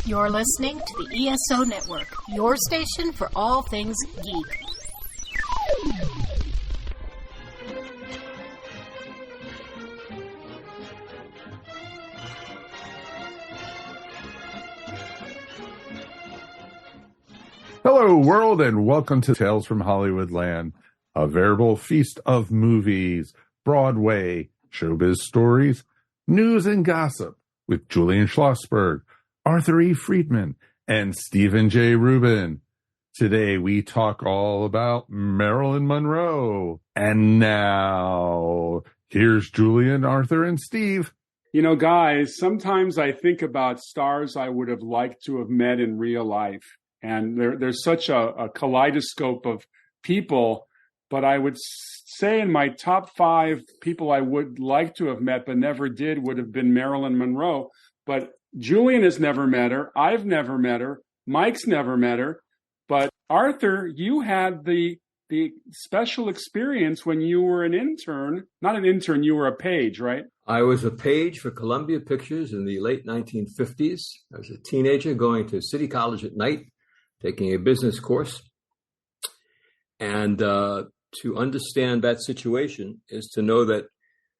You're listening to the ESO Network, your station for all things geek. Hello, world, and welcome to Tales from Hollywoodland, a veritable feast of movies, Broadway, showbiz stories, news and gossip with Julian Schlossberg, Arthur E. Friedman, and Stephen J. Rubin. Today we talk all about Marilyn Monroe. And now, here's Julian, Arthur, and Steve. You know, guys, sometimes I think about stars I would have liked to have met in real life. And there's such a kaleidoscope of people, but I would say in my top 5 people I would like to have met but never did would have been Marilyn Monroe. But Julian has never met her. I've never met her. Mike's never met her. But Arthur, you had the special experience when you were an intern. Not an intern, you were a page, right? I was a page for Columbia Pictures in the late 1950s. I was a teenager going to City College at night, taking a business course. And to understand that situation is to know that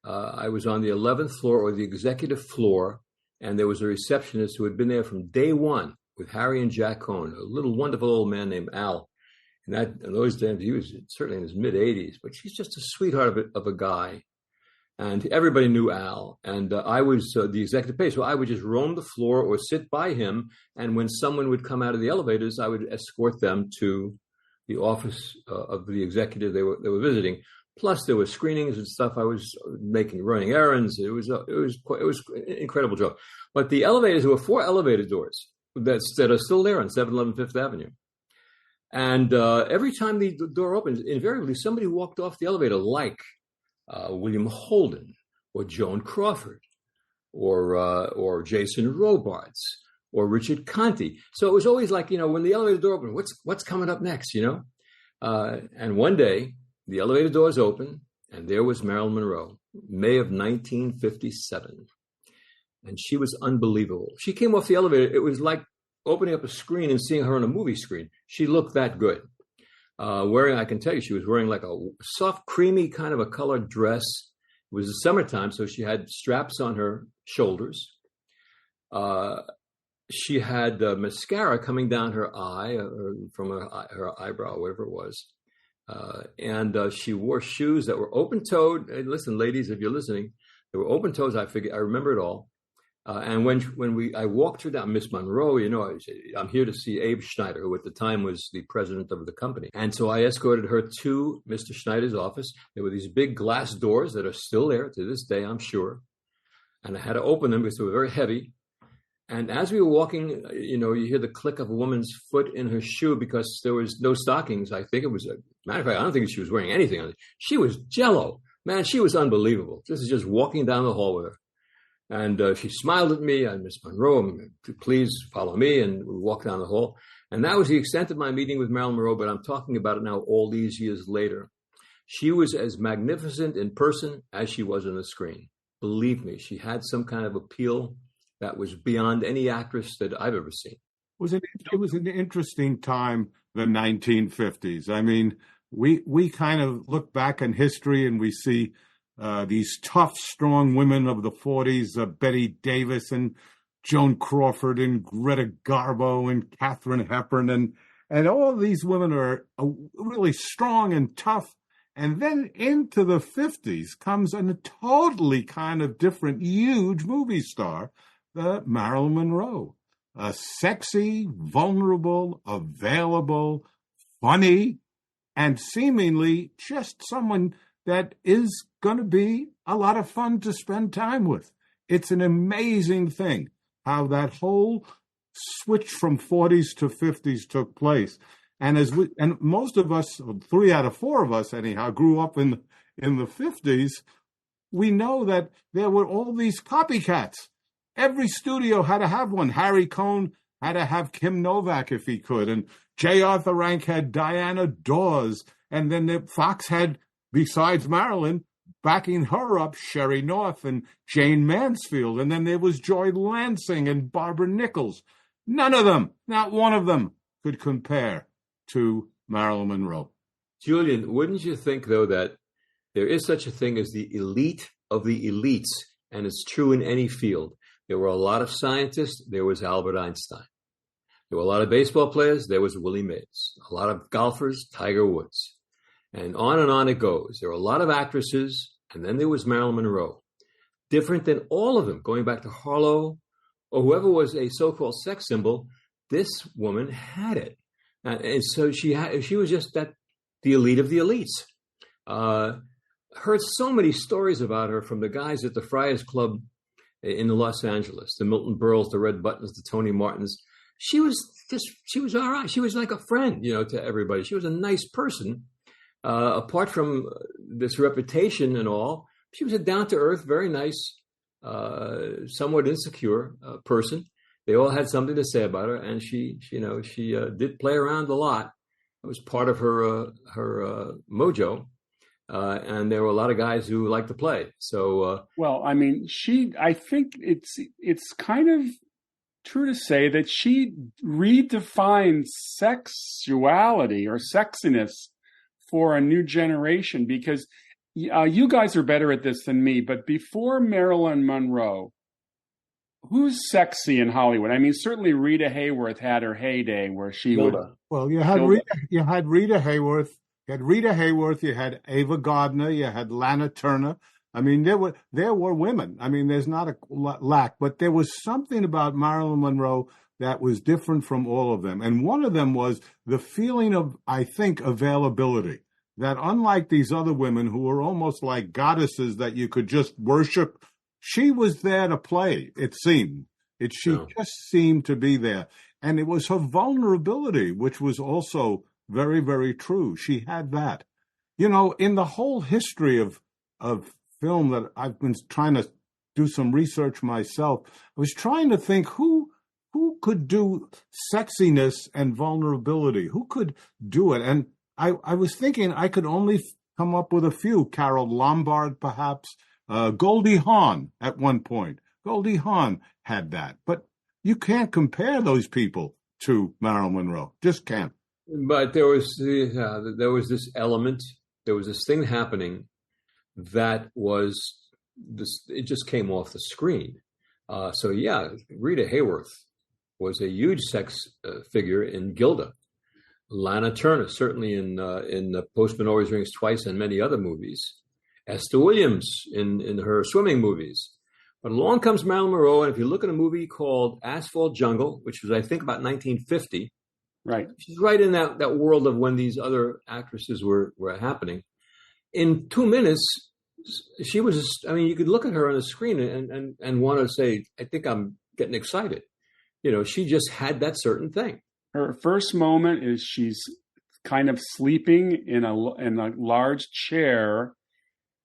I was on the 11th floor or the executive floor, and there was a receptionist who had been there from day one with Harry and Jack Cohn, a little wonderful old man named Al. And in those days, he was certainly in his mid-80s, but he's just a sweetheart of a guy. And everybody knew Al, and I was the executive page, so I would just roam the floor or sit by him, and when someone would come out of the elevators, I would escort them to the office of the executive they were visiting. Plus, there were screenings and stuff. I was running errands. It was an incredible job. But the elevators, there were 4 elevator doors that are still there on 711 Fifth Avenue. And every time the door opens, invariably somebody walked off the elevator like William Holden, or Joan Crawford, or Jason Robards, or Richard Conte. So it was always like, when the elevator door opened, what's coming up next, And one day, the elevator doors opened, and there was Marilyn Monroe, May of 1957. And she was unbelievable. She came off the elevator. It was like opening up a screen and seeing her on a movie screen. She looked that good. I can tell you, she was wearing like a soft, creamy kind of a colored dress. It was the summertime, so she had straps on her shoulders. She had mascara coming down her eye, from her eyebrow, whatever it was. And she wore shoes that were open-toed. And listen, ladies, if you're listening, they were open-toes. I remember it all. And when I walked her down, Miss Monroe, I said, I'm here to see Abe Schneider, who at the time was the president of the company. And so I escorted her to Mr. Schneider's office. There were these big glass doors that are still there to this day, I'm sure. And I had to open them because they were very heavy. And as we were walking, you hear the click of a woman's foot in her shoe because there was no stockings. I think it was matter of fact, I don't think she was wearing anything on it. She was jello. Man, she was unbelievable. This is just walking down the hall with her. And she smiled at me, and Miss Monroe, please follow me, and we walked down the hall. And that was the extent of my meeting with Marilyn Monroe, but I'm talking about it now all these years later. She was as magnificent in person as she was on the screen. Believe me, she had some kind of appeal that was beyond any actress that I've ever seen. It was an interesting time, the 1950s. I mean, we kind of look back in history and we see these tough, strong women of the 40s, Betty Davis and Joan Crawford and Greta Garbo and Katharine Hepburn. And all these women are really strong and tough. And then into the 50s comes a totally kind of different, huge movie star, Marilyn Monroe. Sexy, vulnerable, available, funny, and seemingly just someone that is going to be a lot of fun to spend time with. It's an amazing thing how that whole switch from 40s to 50s took place. And most of us, 3 out of 4 of us anyhow, grew up in the 50s. We know that there were all these copycats. Every studio had to have one. Harry Cohn had to have Kim Novak if he could, and J. Arthur Rank had Diana Dawes, and then Fox had, besides Marilyn, backing her up, Sherry North and Jane Mansfield, and then there was Joy Lansing and Barbara Nichols. None of them, not one of them, could compare to Marilyn Monroe. Julian, wouldn't you think, though, that there is such a thing as the elite of the elites, and it's true in any field? There were a lot of scientists. There was Albert Einstein. There were a lot of baseball players. There was Willie Mays. A lot of golfers, Tiger Woods. And on it goes. There were a lot of actresses, and then there was Marilyn Monroe. Different than all of them, going back to Harlow or whoever was a so-called sex symbol, this woman had it. And so she was just the elite of the elites. Heard so many stories about her from the guys at the Friars Club in Los Angeles, the Milton Berles, the Red Buttons, the Tony Martins. She was all right. She was like a friend, to everybody. She was a nice person. Apart from this reputation and all, she was a down-to-earth, very nice, somewhat insecure person. They all had something to say about her, and she did play around a lot. It was part of her mojo, and there were a lot of guys who liked to play. So, I think it's kind of true to say that she redefined sexuality or sexiness for a new generation, because you guys are better at this than me, but before Marilyn Monroe, who's sexy in Hollywood? I mean, certainly Rita Hayworth had her heyday where she would. Well, you had Rita Hayworth. You had Ava Gardner. You had Lana Turner. I mean, there were women. I mean, there's not a lack, but there was something about Marilyn Monroe that was different from all of them. And one of them was the feeling of, I think, availability. That unlike these other women who were almost like goddesses that you could just worship, she was there to play, it seemed. Just seemed to be there. And it was her vulnerability, which was also very, very true. She had that. In the whole history of film that I've been trying to do some research myself, I was trying to think who could do sexiness and vulnerability? Who could do it? And I was thinking I could only come up with a few. Carol Lombard, perhaps. Goldie Hawn at one point. Goldie Hawn had that. But you can't compare those people to Marilyn Monroe. Just can't. But there was this element. There was this thing happening that was this. It just came off the screen. Rita Hayworth was a huge sex figure in Gilda. Lana Turner, certainly in The Postman Always Rings Twice and many other movies. Esther Williams in her swimming movies. But along comes Marilyn Monroe, and if you look at a movie called Asphalt Jungle, which was, I think, about 1950, right? She's right in that world of when these other actresses were happening. In 2 minutes, she was, you could look at her on the screen and want to say, I think I'm getting excited. She just had that certain thing. Her first moment is she's kind of sleeping in a large chair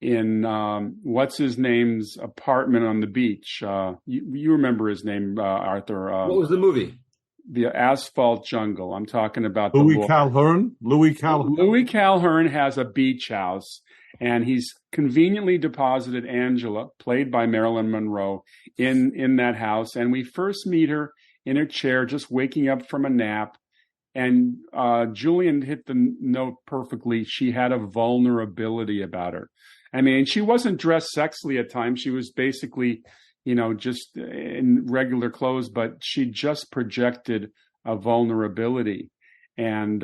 in what's his name's apartment on the beach. You remember his name, Arthur? What was the movie? The Asphalt Jungle. I'm talking about Louis Calhern. Louis Calhern has a beach house, and he's conveniently deposited Angela, played by Marilyn Monroe, in that house. And we first meet her in her chair, just waking up from a nap. And Julian hit the note perfectly. She had a vulnerability about her. I mean, she wasn't dressed sexily at times. She was basically, just in regular clothes, but she just projected a vulnerability. And,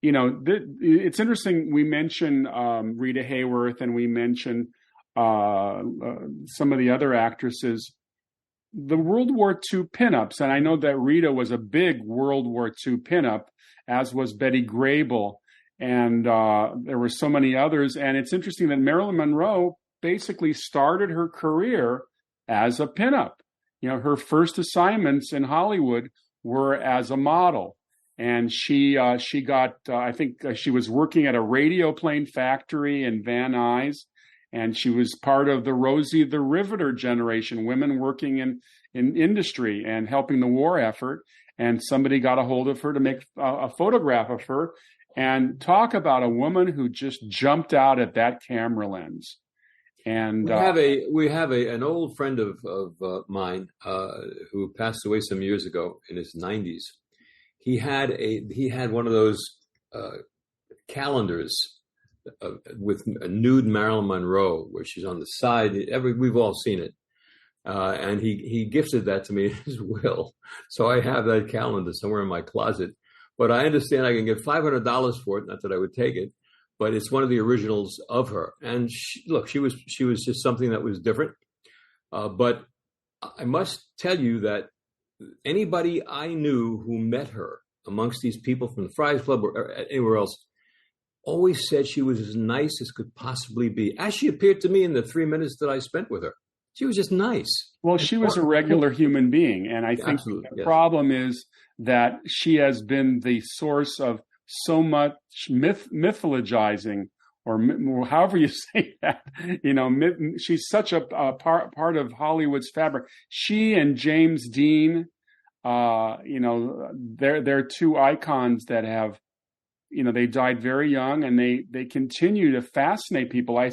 it's interesting. We mentioned Rita Hayworth, and we mentioned some of the other actresses. The World War II pinups, and I know that Rita was a big World War II pinup, as was Betty Grable, and there were so many others. And it's interesting that Marilyn Monroe basically started her career as a pinup. Her first assignments in Hollywood were as a model, and she got I think she was working at a radio plane factory in Van Nuys. And she was part of the Rosie the Riveter generation, women working in industry and helping the war effort. And somebody got a hold of her to make a photograph of her, and talk about a woman who just jumped out at that camera lens. And we have an old friend of mine who passed away some years ago in his 90s. He had one of those calendars with a nude Marilyn Monroe, where she's on the side. We've all seen it. And he gifted that to me in his will. So I have that calendar somewhere in my closet. But I understand I can get $500 for it. Not that I would take it, but it's one of the originals of her. And she was just something that was different. But I must tell you that anybody I knew who met her amongst these people from the Friars Club or anywhere else always said she was as nice as could possibly be, as she appeared to me in the 3 minutes that I spent with her. She was just nice. Well, she was a regular human being. And I think the problem is that she has been the source of so much mythologizing, or however you say that. She's such a part of Hollywood's fabric. She and James Dean, they're two icons that have, they died very young, and they continue to fascinate people. I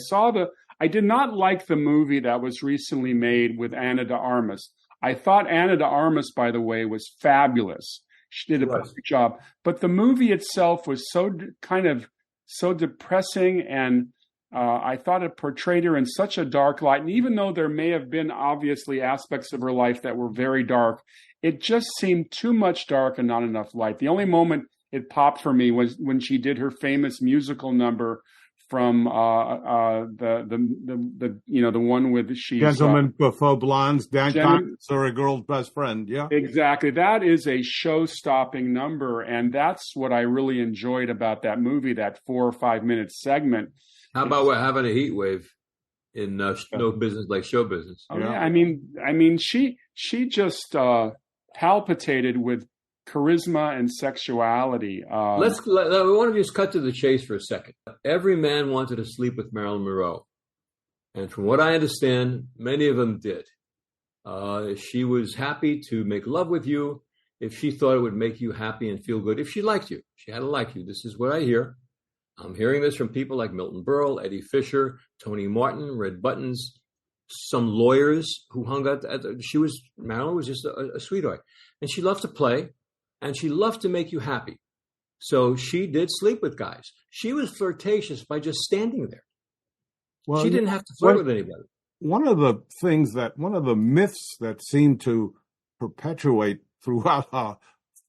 did not like the movie that was recently made with Ana de Armas. I thought Ana de Armas, by the way, was fabulous. She did a perfect job. But the movie itself was so depressing, and I thought it portrayed her in such a dark light. And even though there may have been obviously aspects of her life that were very dark, it just seemed too much dark and not enough light. The only moment it popped for me was when she did her famous musical number from the one with Gentlemen Before Blondes, Dan Constance are a girl's best friend. Yeah, exactly. That is a show-stopping number, and that's what I really enjoyed about that movie. That 4 or 5 minute segment. How about we're having a heat wave in no business like show business? Oh, yeah. I mean, she just palpitated with charisma and sexuality. I want to just cut to the chase for a second. Every man wanted to sleep with Marilyn Monroe. And from what I understand, many of them did. She was happy to make love with you if she thought it would make you happy and feel good. If she liked you, she had to like you. This is what I hear. I'm hearing this from people like Milton Berle, Eddie Fisher, Tony Martin, Red Buttons, some lawyers who hung out. Marilyn was just a sweetheart. And she loved to play. And she loved to make you happy. So she did sleep with guys. She was flirtatious by just standing there. Well, she didn't have to flirt with anybody. One of the myths that seem to perpetuate throughout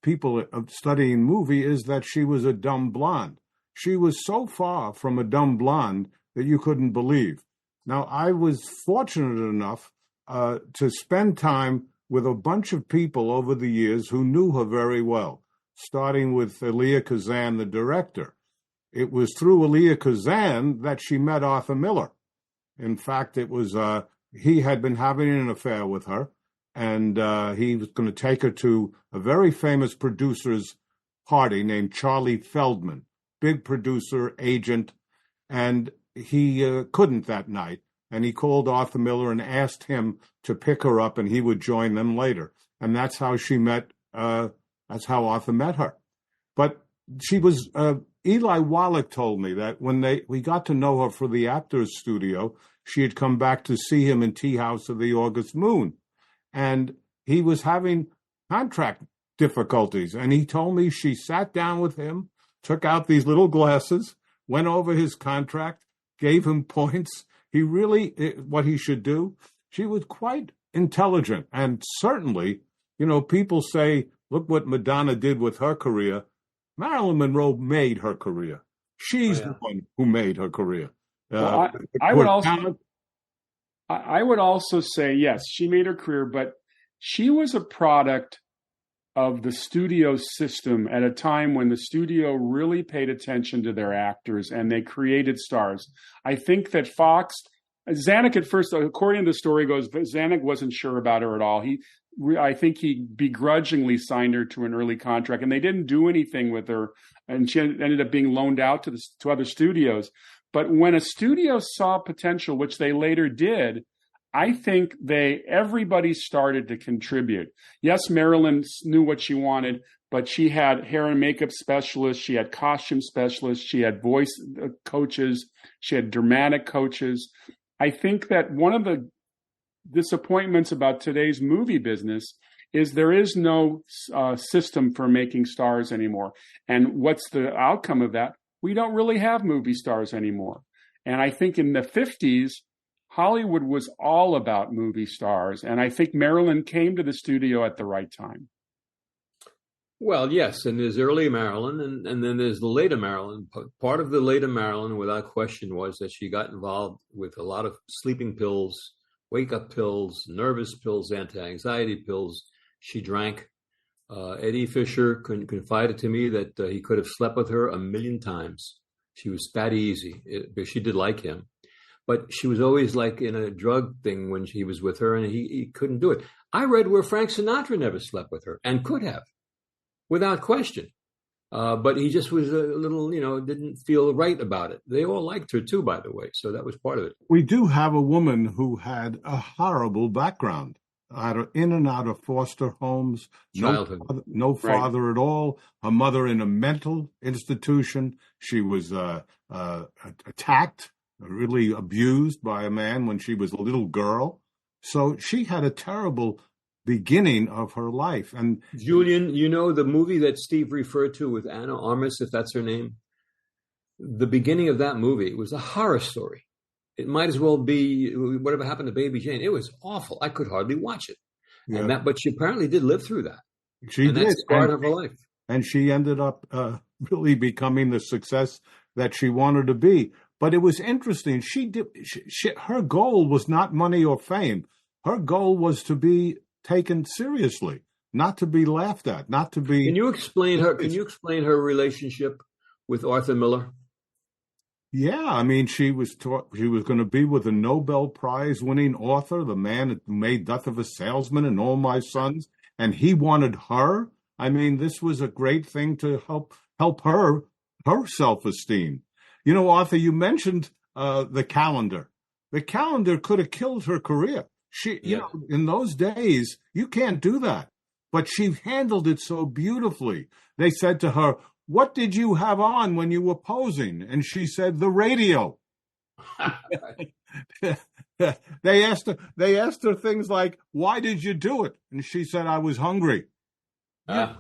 people studying movie is that she was a dumb blonde. She was so far from a dumb blonde that you couldn't believe. Now, I was fortunate enough to spend time with a bunch of people over the years who knew her very well, starting with Elia Kazan, the director. It was through Elia Kazan that she met Arthur Miller. In fact, it was he had been having an affair with her, and he was going to take her to a very famous producer's party named Charlie Feldman, big producer, agent, and he couldn't that night. And he called Arthur Miller and asked him to pick her up, and he would join them later. And that's how she met. That's how Arthur met her. But she was. Eli Wallach told me that when we got to know her for the Actors Studio, she had come back to see him in Tea House of the August Moon, and he was having contract difficulties. And he told me she sat down with him, took out these little glasses, went over his contract, gave him points. He really, what he should do. She was quite intelligent. And certainly, people say, look what Madonna did with her career. Marilyn Monroe made her career. She's the one who made her career. I would also say, yes, she made her career, but she was a product of the studio system at a time when the studio really paid attention to their actors and they created stars. I think that Zanuck at first, according to the story goes, Zanuck wasn't sure about her at all. I think he begrudgingly signed her to an early contract, and they didn't do anything with her, and she ended up being loaned out to other studios. But when a studio saw potential, which they later did, I think everybody started to contribute. Yes, Marilyn knew what she wanted, but she had hair and makeup specialists, she had costume specialists, she had voice coaches, she had dramatic coaches. I think that one of the disappointments about today's movie business is there is no system for making stars anymore. And what's the outcome of that? We don't really have movie stars anymore. And I think in the 50s, Hollywood was all about movie stars. And I think Marilyn came to the studio at the right time. Well, yes, and there's early Marilyn, and then there's the later Marilyn. Part of the later Marilyn, without question, was that she got involved with a lot of sleeping pills, wake-up pills, nervous pills, anti-anxiety pills. She drank. Eddie Fisher confided to me that he could have slept with her 1,000,000 times. She was that easy. She did like him. But she was always like in a drug thing when he was with her, and he couldn't do it. I read where Frank Sinatra never slept with her and could have, without question. But he just was a little, didn't feel right about it. They all liked her too, by the way. So that was part of it. We do have a woman who had a horrible background, in and out of foster homes, Childhood. no father at all. Her mother in a mental institution. She was attacked, really abused by a man when she was a little girl. So she had a terrible beginning of her life. And Julian, the movie that Steve referred to with Anna Armas, if that's her name, the beginning of that movie was a horror story. It might as well be Whatever Happened to Baby Jane. It was awful. I could hardly watch it. Yeah. But she apparently did live through that. She did. That's part of her life. And she ended up really becoming the success that she wanted to be. But it was interesting. Her goal was not money or fame. Her goal was to be taken seriously, not to be laughed at, not to be. Can you explain her relationship with Arthur Miller? Yeah, I mean, she was going to be with a Nobel Prize winning author, the man who made Death of a Salesman and All My Sons, and he wanted her. I mean, this was a great thing to help her self-esteem. Arthur, you mentioned the calendar. The calendar could have killed her career. In those days, you can't do that. But she handled it so beautifully. They said to her, "What did you have on when you were posing?" And she said, "The radio." They asked her things like, "Why did you do it?" And she said, "I was hungry." No.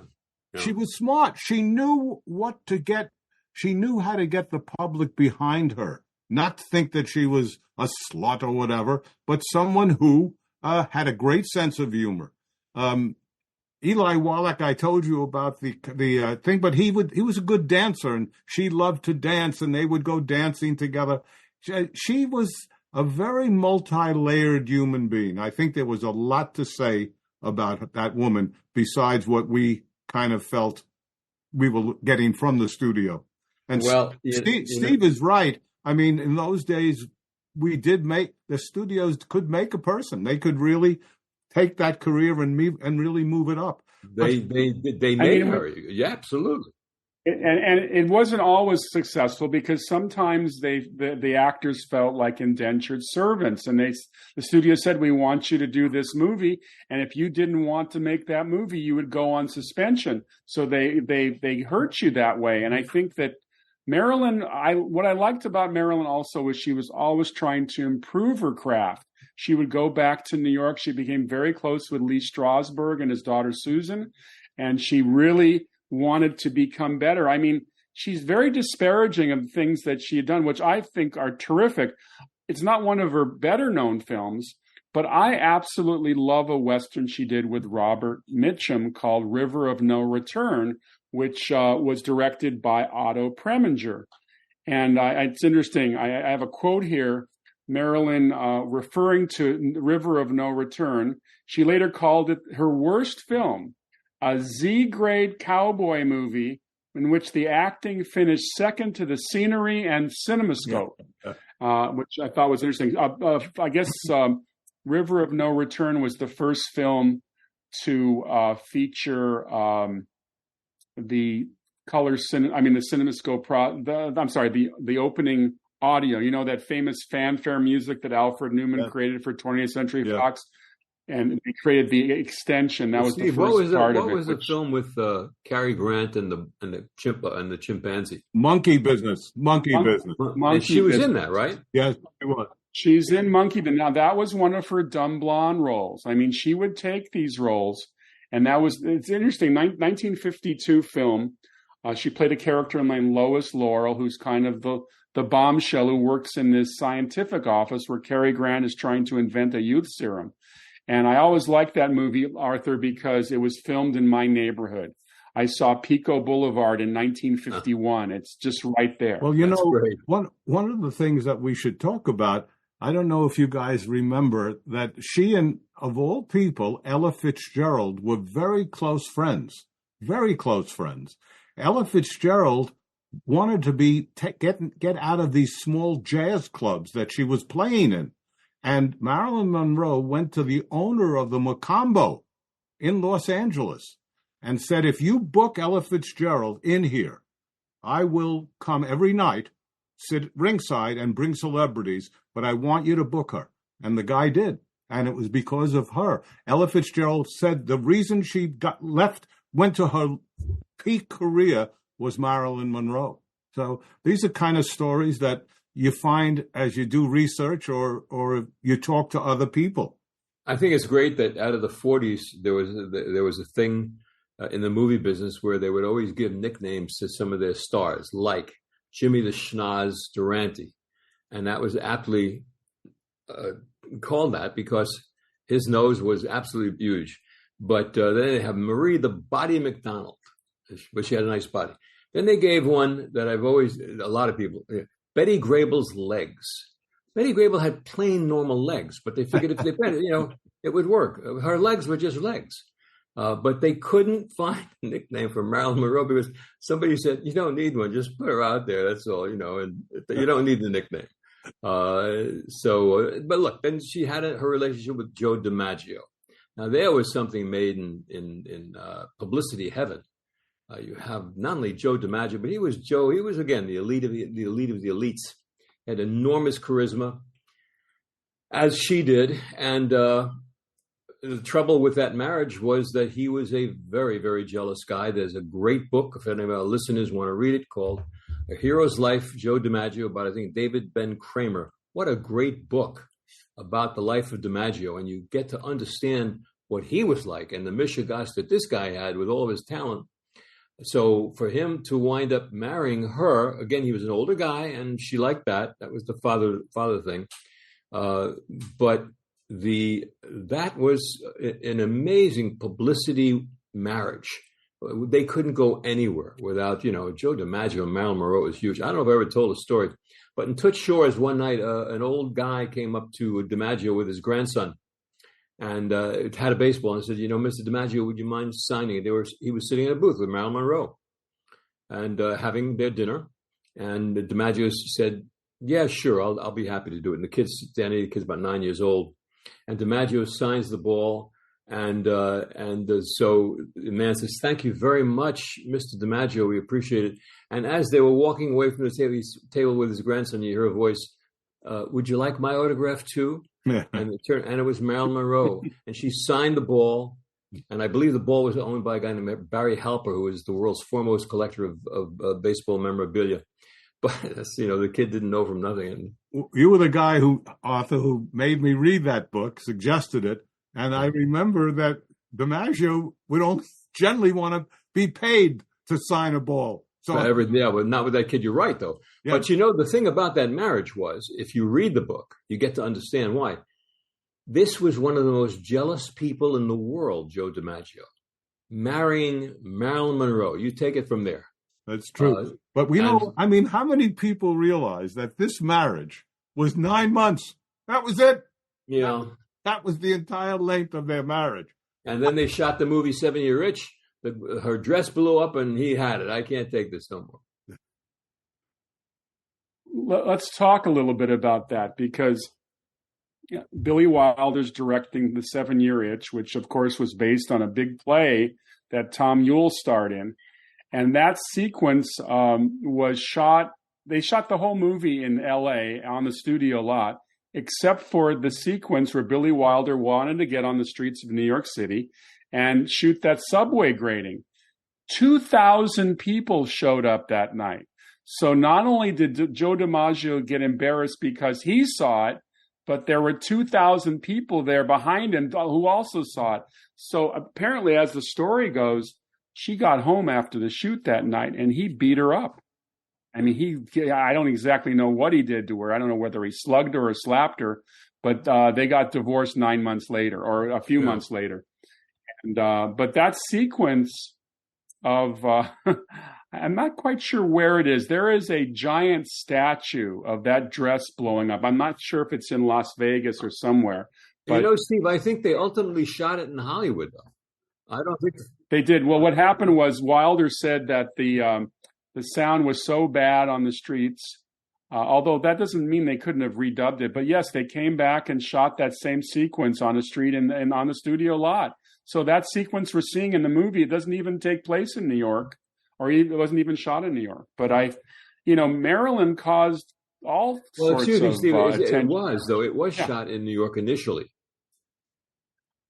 She was smart. She knew what to get. She knew how to get the public behind her. Not to think that she was a slut or whatever, but someone who had a great sense of humor. Eli Wallach, I told you about the thing, but he was a good dancer, and she loved to dance, and they would go dancing together. She was a very multi-layered human being. I think there was a lot to say about that woman besides what we kind of felt we were getting from the studio. And Steve is right. I mean, in those days, the studios could make a person. They could really take that career and really move it up. They made her. Yeah, absolutely. And it wasn't always successful because sometimes the actors felt like indentured servants, and the studio said, "We want you to do this movie, and if you didn't want to make that movie, you would go on suspension." So they hurt you that way. And I think that Marilyn, what I liked about Marilyn also was she was always trying to improve her craft. She would go back to New York. She became very close with Lee Strasberg and his daughter Susan, and she really wanted to become better. I mean, she's very disparaging of things that she had done, which I think are terrific. It's not one of her better known films, but I absolutely love a Western she did with Robert Mitchum called River of No Return, which was directed by Otto Preminger. And it's interesting. I have a quote here. Marilyn, referring to River of No Return, she later called it her worst film, a Z-grade cowboy movie in which the acting finished second to the scenery and cinemascope, which I thought was interesting. I guess River of No Return was the first film to feature the color the cinemascope the opening audio, that famous fanfare music that Alfred Newman created for 20th Century Fox, and they created the extension. That was the first part of it. What was the film with Cary Grant and the chimpanzee? Monkey Business. Monkey Business. And she was in that, right? Yes, she was. She's in Monkey. Now, that was one of her dumb blonde roles. I mean, she would take these roles, and it's interesting, 1952 film. She played a character named Lois Laurel, who's kind of the bombshell who works in this scientific office where Cary Grant is trying to invent a youth serum. And I always liked that movie, Arthur, because it was filmed in my neighborhood. I saw Pico Boulevard in 1951. It's just right there. Well, one of the things that we should talk about, I don't know if you guys remember that she and, of all people, Ella Fitzgerald were very close friends. Very close friends. Ella Fitzgerald wanted to get out of these small jazz clubs that she was playing in. And Marilyn Monroe went to the owner of the Mocambo in Los Angeles and said, if you book Ella Fitzgerald in here, I will come every night, sit ringside and bring celebrities, but I want you to book her. And the guy did. And it was because of her. Ella Fitzgerald said the reason she went to her peak career was Marilyn Monroe. So these are kind of stories that you find as you do research or you talk to other people. I think it's great that out of the 40s, there was a thing in the movie business where they would always give nicknames to some of their stars, like Jimmy the Schnoz Durante. And that was aptly called that because his nose was absolutely huge. But then they have Marie the Body McDonald, but she had a nice body. Then they gave one that a lot of people, Betty Grable's legs. Betty Grable had plain normal legs, but they figured if they bet it, it would work. Her legs were just legs. But they couldn't find a nickname for Marilyn Monroe because somebody said, you don't need one, just put her out there, that's all, and you don't need the nickname. But look, then she had her relationship with Joe DiMaggio. Now there was something made in publicity heaven. You have not only Joe DiMaggio, but he was again the elite of the elites. He had enormous charisma, as she did, and the trouble with that marriage was that he was a very, very jealous guy. There's a great book, if any of our listeners want to read it, called A Hero's Life, Joe DiMaggio, about, I think, David Ben Kramer. What a great book about the life of DiMaggio, and you get to understand what he was like and the mishigas that this guy had with all of his talent. So for him to wind up marrying her, again, he was an older guy, and she liked that. That was the father thing. But that was an amazing publicity marriage. They couldn't go anywhere without, Joe DiMaggio and Marilyn Monroe was huge. I don't know if I ever told a story, but in Toots Shores one night, an old guy came up to DiMaggio with his grandson and had a baseball and said, Mr. DiMaggio, would you mind signing it? He was sitting in a booth with Marilyn Monroe and having their dinner. And DiMaggio said, yeah, sure, I'll be happy to do it. And the kid's about 9 years old. And DiMaggio signs the ball. And so the man says, thank you very much, Mr. DiMaggio. We appreciate it. And as they were walking away from the table with his grandson, you hear a voice, would you like my autograph too? Yeah. And it was Marilyn Monroe. And she signed the ball. And I believe the ball was owned by a guy named Barry Halper, who is the world's foremost collector of baseball memorabilia. But the kid didn't know from nothing. And you were the guy Arthur, who made me read that book, suggested it. And I remember that DiMaggio would only generally want to be paid to sign a ball. So but not with that kid. You're right, though. Yeah. But the thing about that marriage was, if you read the book, you get to understand why. This was one of the most jealous people in the world, Joe DiMaggio, marrying Marilyn Monroe. You take it from there. That's true. But how many people realize that this marriage was 9 months? That was it. That was the entire length of their marriage. And then they shot the movie 7 Year Itch. Her dress blew up and he had it. I can't take this no more. Let's talk a little bit about that, because Billy Wilder's directing the 7 Year Itch, which of course was based on a big play that Tom Ewell starred in. And that sequence was shot. They shot the whole movie in L.A. on the studio lot, except for the sequence where Billy Wilder wanted to get on the streets of New York City and shoot that subway grating. 2,000 people showed up that night. So not only did Joe DiMaggio get embarrassed because he saw it, but there were 2,000 people there behind him who also saw it. So apparently, as the story goes, she got home after the shoot that night and he beat her up. I mean, I don't exactly know what he did to her. I don't know whether he slugged her or slapped her, but they got divorced 9 months later or a few months later. And but that sequence of, I'm not quite sure where it is. There is a giant statue of that dress blowing up. I'm not sure if it's in Las Vegas or somewhere. But Steve, I think they ultimately shot it in Hollywood, though. I don't think they did. Well, what happened was Wilder said that the sound was so bad on the streets, although that doesn't mean they couldn't have redubbed it. But yes, they came back and shot that same sequence on a street and on the studio lot. So that sequence we're seeing in the movie, it doesn't even take place in New York, or it wasn't even shot in New York. But Marilyn caused all sorts of Steve, attention. It was, though. It was shot in New York initially.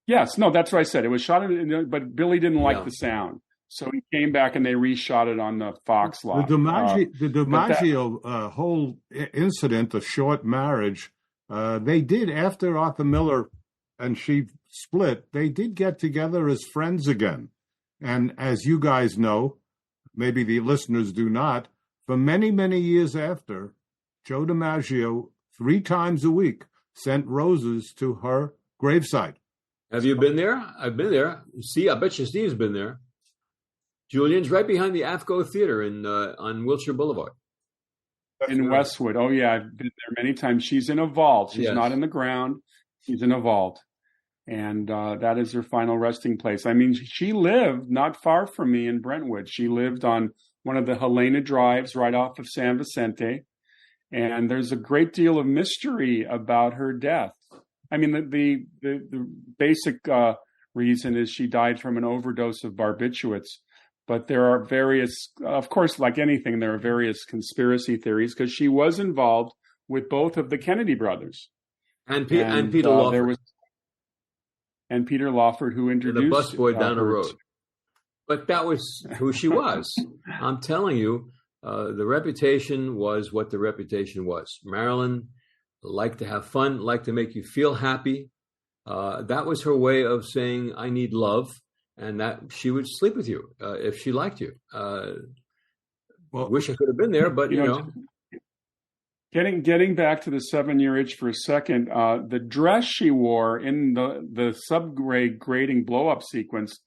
Yes, no, that's what I said. It was shot but Billy didn't like the sound. So he came back and they reshot it on the Fox lot. The DiMaggio whole incident, the short marriage, they did, after Arthur Miller and she split, they did get together as friends again. And as you guys know, maybe the listeners do not, for many, many years after, Joe DiMaggio, 3 times a week, sent roses to her gravesite. Have you been there? I've been there. See, I bet you Steve's been there. Julian's right behind the AFCO Theater on Wilshire Boulevard. In Westwood. Oh, yeah, I've been there many times. She's in a vault. She's not in the ground. She's in a vault. And that is her final resting place. I mean, she lived not far from me in Brentwood. She lived on one of the Helena Drives right off of San Vicente. And there's a great deal of mystery about her death. I mean, the basic reason is she died from an overdose of barbiturates. But there are various, of course, like anything, there are various conspiracy theories because she was involved with both of the Kennedy brothers. And Peter Lawford. And Peter Lawford, who introduced the busboy down the road. But that was who she was. I'm telling you, the reputation was what the reputation was. Marilyn liked to have fun, liked to make you feel happy. That was her way of saying, I need love, and that she would sleep with you if she liked you. Wish I could have been there, but you know. Getting back to the 7-year itch for a second, the dress she wore in the subgrade grading blow-up sequence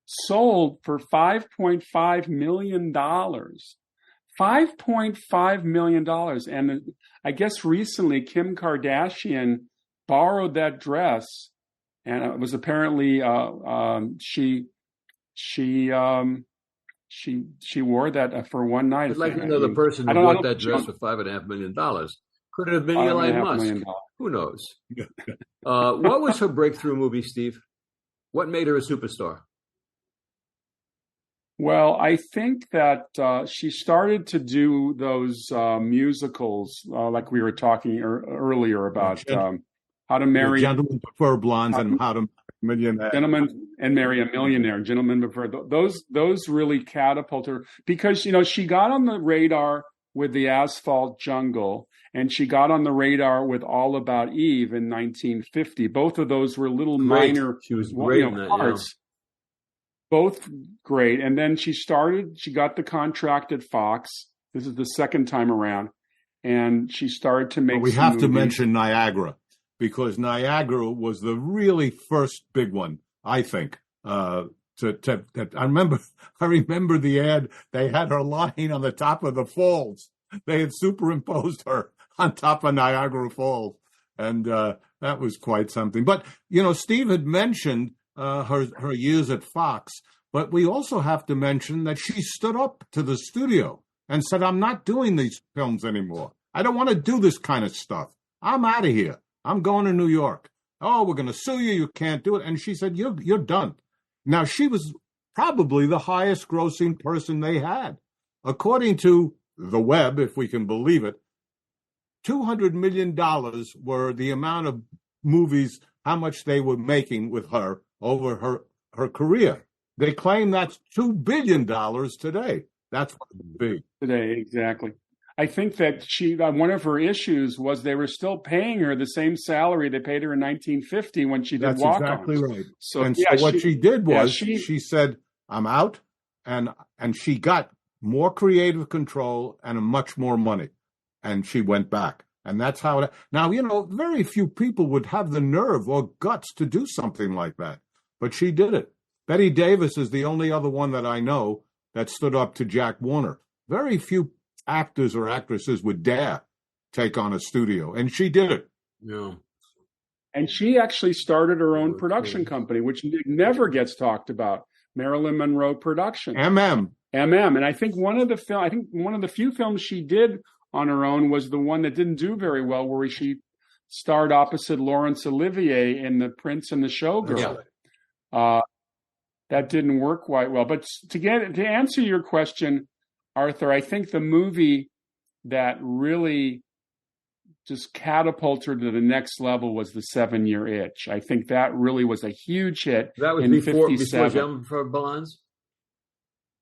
sold for $5.5 million. $5.5 million. And I guess recently Kim Kardashian borrowed that dress, and it was apparently she wore that for one night. I'd like to know the person who bought that dress for $5.5 million. Could it have been Eli Musk? Who knows? What was her breakthrough movie, Steve? What made her a superstar? Well, I think that she started to do those musicals, like we were talking earlier about How to Marry... Gentlemen Prefer Blondes and How to Marry a Millionaire. Gentlemen and Marry a Millionaire. Gentlemen Prefer... Those really catapulted her because, she got on the radar with The Asphalt Jungle, and she got on the radar with All About Eve in 1950. Both of those were little minor she was great in that, parts. Both great. And then she got the contract at Fox. This is the second time around. And she started to make we have to mention Niagara, because Niagara was the really first big one, I think. I remember the ad. They had her lying on the top of the falls. They had superimposed her on top of Niagara Falls. And that was quite something. But, Steve had mentioned her years at Fox, but we also have to mention that she stood up to the studio and said, I'm not doing these films anymore. I don't want to do this kind of stuff. I'm out of here. I'm going to New York. Oh, we're going to sue you. You can't do it. And she said, you're done. Now, she was probably the highest grossing person they had. According to the web, if we can believe it, $200 million were the amount of movies, how much they were making with her over her career. They claim that's $2 billion today. That's what it's big. Today, exactly. I think that one of her issues was they were still paying her the same salary they paid her in 1950 when she did Walk-Ons. That's exactly right. So, so what she did was she said, "I'm out," and she got more creative control and much more money, and she went back. And that's how it. Now, very few people would have the nerve or guts to do something like that, but she did it. Betty Davis is the only other one that I know that stood up to Jack Warner. Very few actors or actresses would dare take on a studio, and she did it. Yeah. And she actually started her own production company, which never gets talked about. Marilyn Monroe Productions. MM. And I think one of the few films she did on her own was the one that didn't do very well, where she starred opposite Laurence Olivier in The Prince and the Showgirl. Yeah. That didn't work quite well. But to answer your question, Arthur, I think the movie that really just catapulted her to the next level was The 7-Year Itch. I think that really was a huge hit. That was in before 57. Gentlemen Before Blondes?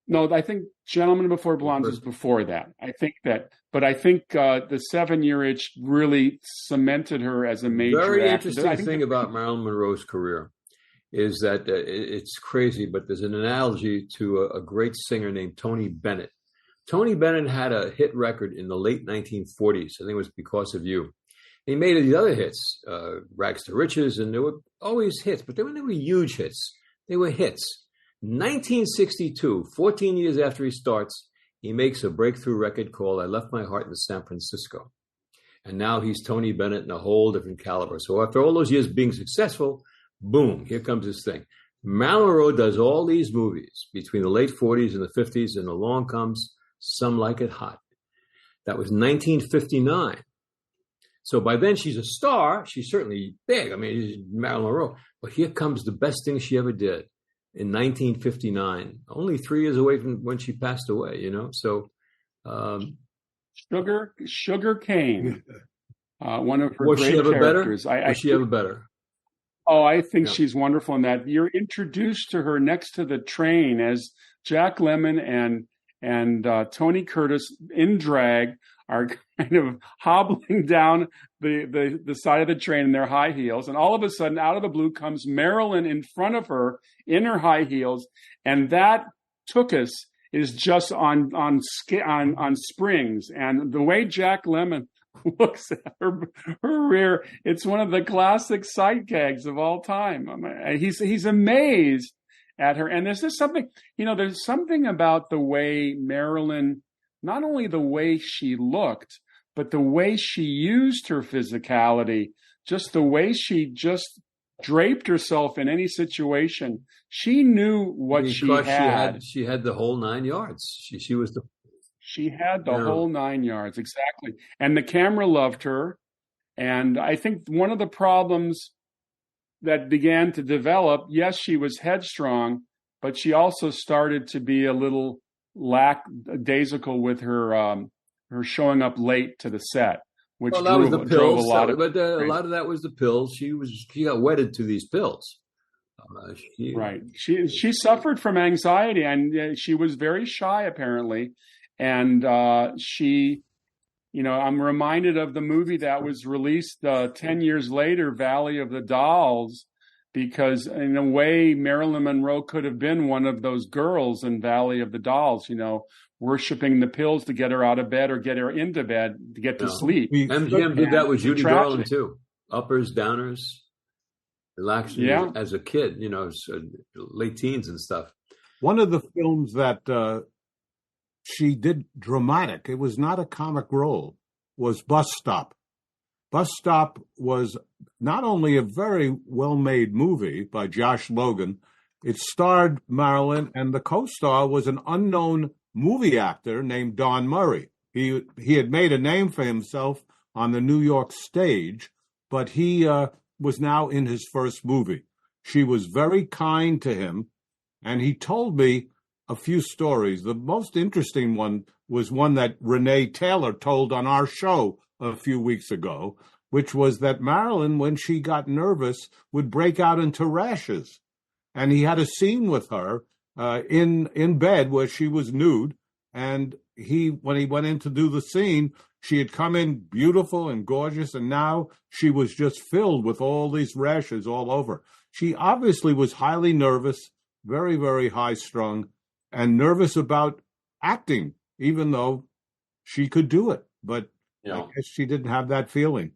No, I think Gentlemen Before Blondes was before that. I think The 7-Year Itch really cemented her as a major actor. Very interesting thing about Marilyn Monroe's career is that it's crazy, but there's an analogy to a great singer named Tony Bennett. Tony Bennett had a hit record in the late 1940s. I think it was Because of You. He made these other hits, Rags to Riches, and they were always hits, but they were never huge hits. They were hits. 1962, 14 years after he starts, he makes a breakthrough record called I Left My Heart in San Francisco. And now he's Tony Bennett in a whole different caliber. So after all those years being successful, boom, here comes this thing. Marilyn Monroe does all these movies between the late 40s and the 50s, and along comes Some Like It Hot. That was 1959. So by then she's a star. She's certainly big. I mean, she's Marilyn Monroe. But here comes the best thing she ever did in 1959, only 3 years away from when she passed away, So Sugar Cane, one of her was great she ever characters. Better? Was she ever better? Oh, I think she's wonderful in that. You're introduced to her next to the train as Jack Lemmon and Tony Curtis in drag are kind of hobbling down the side of the train in their high heels. And all of a sudden, out of the blue, comes Marilyn in front of her in her high heels. And that tuchus is just on springs. And the way Jack Lemmon looks at her rear, it's one of the classic sight gags of all time. I mean, he's amazed at her. And there's something about the way Marilyn, not only the way she looked, but the way she used her physicality, just the way she just draped herself in any situation. She knew what she had. She had the whole 9 yards. She had the whole 9 yards, exactly. And the camera loved her. And I think one of the problems that began to develop, yes, she was headstrong, but she also started to be a little lackadaisical with her showing up late to the set, which drove a lot of. But a lot of that was the pills. She got wedded to these pills. Right. She suffered from anxiety, and she was very shy apparently. And I'm reminded of the movie that was released 10 years later, Valley of the Dolls, because in a way, Marilyn Monroe could have been one of those girls in Valley of the Dolls, worshiping the pills to get her out of bed or get her into bed to get to sleep. MGM did that with Judy Garland too. Uppers, downers, relaxing as a kid, late teens and stuff. One of the films that she did dramatic, it was not a comic role, was Bus Stop. Bus Stop was not only a very well-made movie by Josh Logan, it starred Marilyn, and the co-star was an unknown movie actor named Don Murray. He had made a name for himself on the New York stage, but he was now in his first movie. She was very kind to him, and he told me a few stories. The most interesting one was one that Renee Taylor told on our show a few weeks ago, which was that Marilyn, when she got nervous, would break out into rashes. And he had a scene with her in bed where she was nude, And when he went in to do the scene, she had come in beautiful and gorgeous, and now she was just filled with all these rashes all over. She obviously was highly nervous, very, very high-strung, and nervous about acting, even though she could do it. But I guess she didn't have that feeling.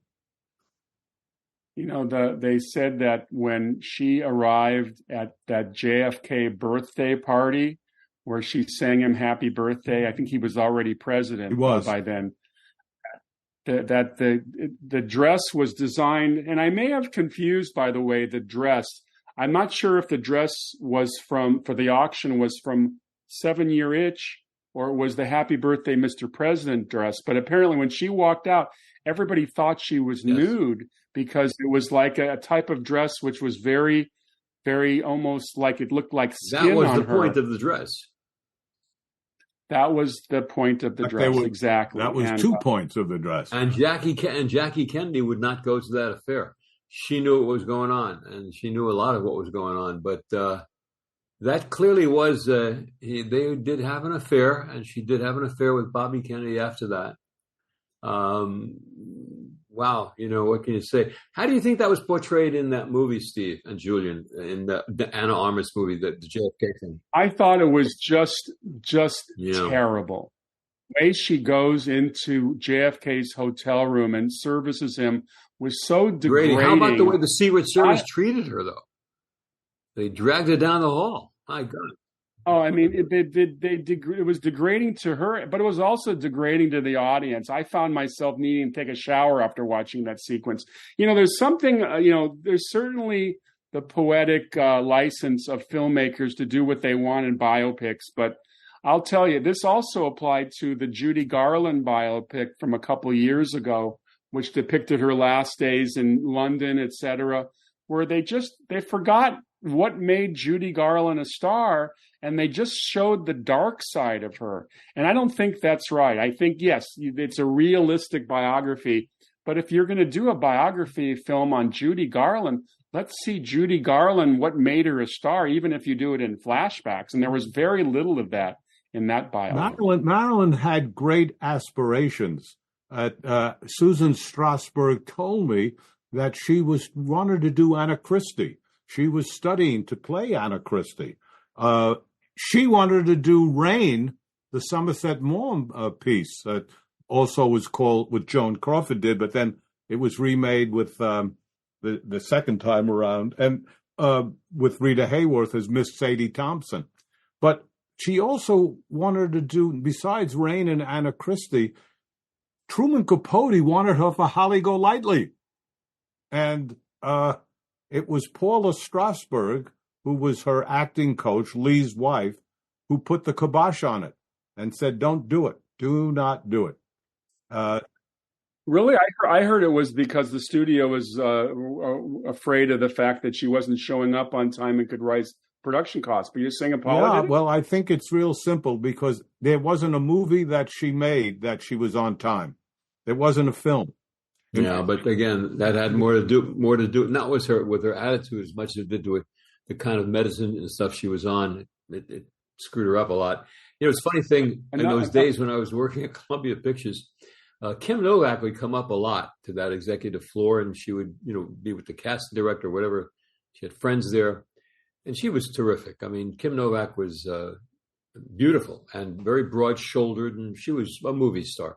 They said that when she arrived at that JFK birthday party where she sang him happy birthday, I think he was already president by then, that the dress was designed, and I may have confused, by the way, the dress. I'm not sure if the dress was for the auction was from 7 Year Itch or it was the Happy Birthday Mr. President dress. But apparently when she walked out, everybody thought she was nude because it was like a type of dress which was very, very almost like it looked like skin on her. That was the point of the dress. That was the point of the dress, exactly. That was 2 points of the dress. And Jackie Kennedy would not go to that affair. She knew what was going on, and she knew a lot of what was going on. But that clearly was, they did have an affair, and she did have an affair with Bobby Kennedy after that. Wow, what can you say? How do you think that was portrayed in that movie, Steve and Julian, in the Anna Armas movie, the JFK thing? I thought it was just terrible. The way she goes into JFK's hotel room and services him was so degrading. How about the way the Secret Service treated her, though? They dragged her down the hall. My God. Oh, I mean, it was degrading to her, but it was also degrading to the audience. I found myself needing to take a shower after watching that sequence. There's something, there's certainly the poetic license of filmmakers to do what they want in biopics. But I'll tell you, this also applied to the Judy Garland biopic from a couple of years ago, which depicted her last days in London, etc., where they forgot what made Judy Garland a star, and they just showed the dark side of her. And I don't think that's right. I think, yes, it's a realistic biography, but if you're going to do a biography film on Judy Garland, let's see Judy Garland, what made her a star, even if you do it in flashbacks. And there was very little of that in that biography. Marilyn had great aspirations. Susan Strasberg told me that she wanted to do Anna Christie. She was studying to play Anna Christie. She wanted to do Rain, the Somerset Maugham piece that also was called, what Joan Crawford did, but then it was remade with the second time around, and with Rita Hayworth as Miss Sadie Thompson. But she also wanted to do, besides Rain and Anna Christie, Truman Capote wanted her for Holly Golightly. And it was Paula Strasberg, who was her acting coach, Lee's wife, who put the kibosh on it and said, don't do it. Do not do it. Really? I heard it was because the studio was afraid of the fact that she wasn't showing up on time and could raise production costs. But you're saying Paula did it? Well, I think it's real simple because there wasn't a movie that she made that she was on time. There wasn't a film. Yeah, but again, that had more to do not with her attitude as much as it did with the kind of medicine and stuff she was on. It screwed her up a lot. It's a funny thing in those days when I was working at Columbia Pictures, Kim Novak would come up a lot to that executive floor, and she would, be with the casting director or whatever. She had friends there, and she was terrific. I mean, Kim Novak was beautiful and very broad-shouldered, and she was a movie star.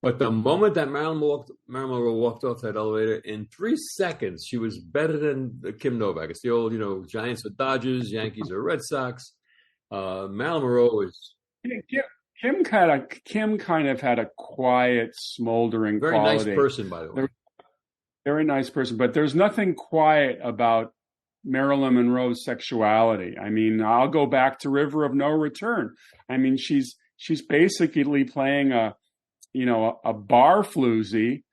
But the moment that Marilyn Monroe walked off that elevator, in 3 seconds, she was better than Kim Novak. It's the old, Giants are Dodgers, Yankees are Red Sox. Marilyn Monroe is... Kim kind of had a quiet, smoldering very quality. Nice person, by the way. Very nice person. But there's nothing quiet about Marilyn Monroe's sexuality. I mean, I'll go back to River of No Return. I mean, she's basically playing a bar floozy,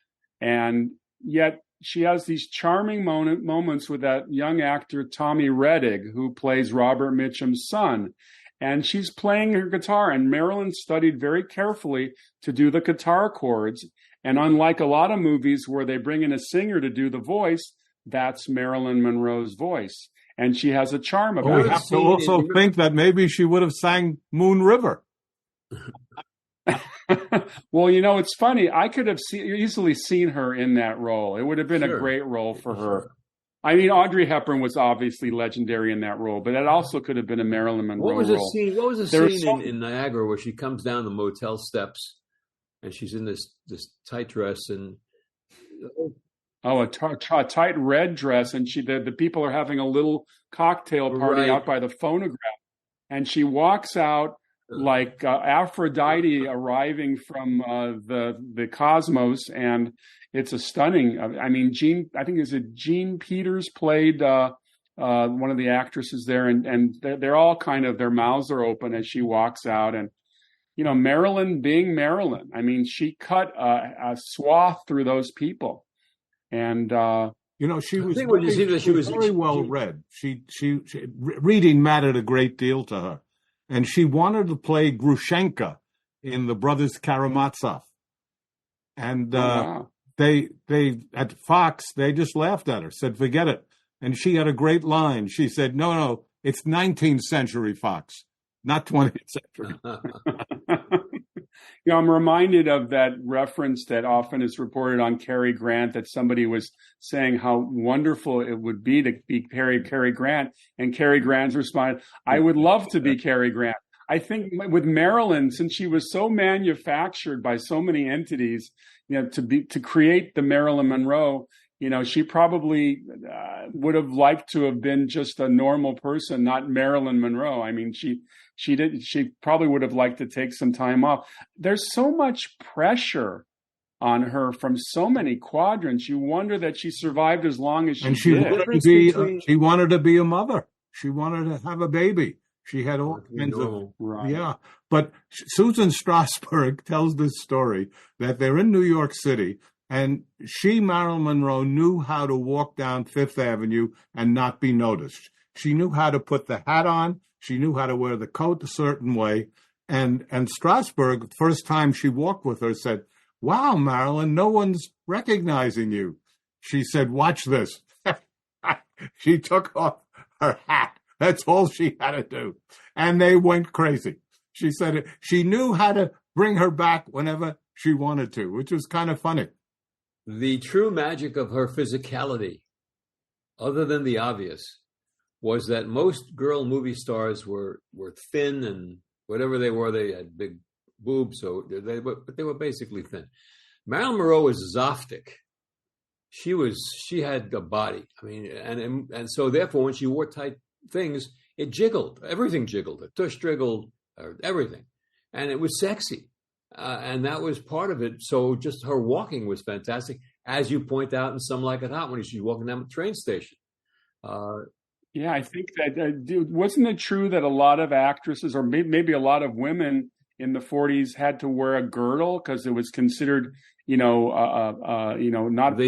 and yet she has these charming moments with that young actor Tommy Rettig, who plays Robert Mitchum's son. And she's playing her guitar, and Marilyn studied very carefully to do the guitar chords. And unlike a lot of movies where they bring in a singer to do the voice, that's Marilyn Monroe's voice. And she has a charm about it. We have to also think that maybe she would have sang Moon River. Well, it's funny. I could have easily seen her in that role. It would have been a great role for her. I mean, Audrey Hepburn was obviously legendary in that role, but it also could have been a Marilyn Monroe role. What was the scene in Niagara where she comes down the motel steps and she's in this tight dress and a tight red dress, and the people are having a little cocktail party out by the phonograph, and she walks out like Aphrodite arriving from the cosmos, and it's a stunning. I mean, Jean Peters played one of the actresses there, and they're all kind of, their mouths are open as she walks out, and Marilyn being Marilyn. I mean, she cut a swath through those people, and she was very well read. She reading mattered a great deal to her. And she wanted to play Grushenka in The Brothers Karamazov. And they at Fox, they just laughed at her, said, forget it. And she had a great line. She said, no, it's 19th century Fox, not 20th century. I'm reminded of that reference that often is reported on Cary Grant, that somebody was saying how wonderful it would be to be Cary Grant. And Cary Grant's response, I would love to be Cary Grant. I think with Marilyn, since she was so manufactured by so many entities, to create the Marilyn Monroe, she probably would have liked to have been just a normal person, not Marilyn Monroe. I mean, she probably would have liked to take some time off. There's so much pressure on her from so many quadrants. You wonder that she survived as long as she did. She wanted to be a mother. She wanted to have a baby. She had all kinds of, yeah. But Susan Strasberg tells this story that they're in New York City, and Marilyn Monroe, knew how to walk down Fifth Avenue and not be noticed. She knew how to put the hat on. She knew how to wear the coat a certain way. And Strasberg, first time she walked with her, said, wow, Marilyn, no one's recognizing you. She said, watch this. She took off her hat. That's all she had to do. And they went crazy. She said she knew how to bring her back whenever she wanted to, which was kind of funny. The true magic of her physicality, other than the obvious, was that most girl movie stars were thin, and whatever they were, they had big boobs, so they were basically thin. Marilyn Monroe was Zoftic. She had a body. I mean, and so therefore, when she wore tight things, it jiggled. Everything jiggled. The tush jiggled. Everything, and it was sexy. And that was part of it. So just her walking was fantastic, as you point out in Some Like It Hot when she's walking down the train station. Yeah, I think that wasn't it true that a lot of actresses, or maybe a lot of women in the 40s, had to wear a girdle because it was considered, not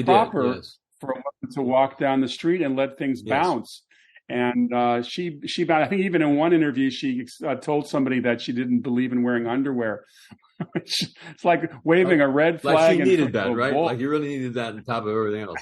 proper for a woman to walk down the street and let things bounce. And she, I think even in one interview, she told somebody that she didn't believe in wearing underwear. It's like waving a red flag. Like she needed that, right? Like you really needed that on top of everything else.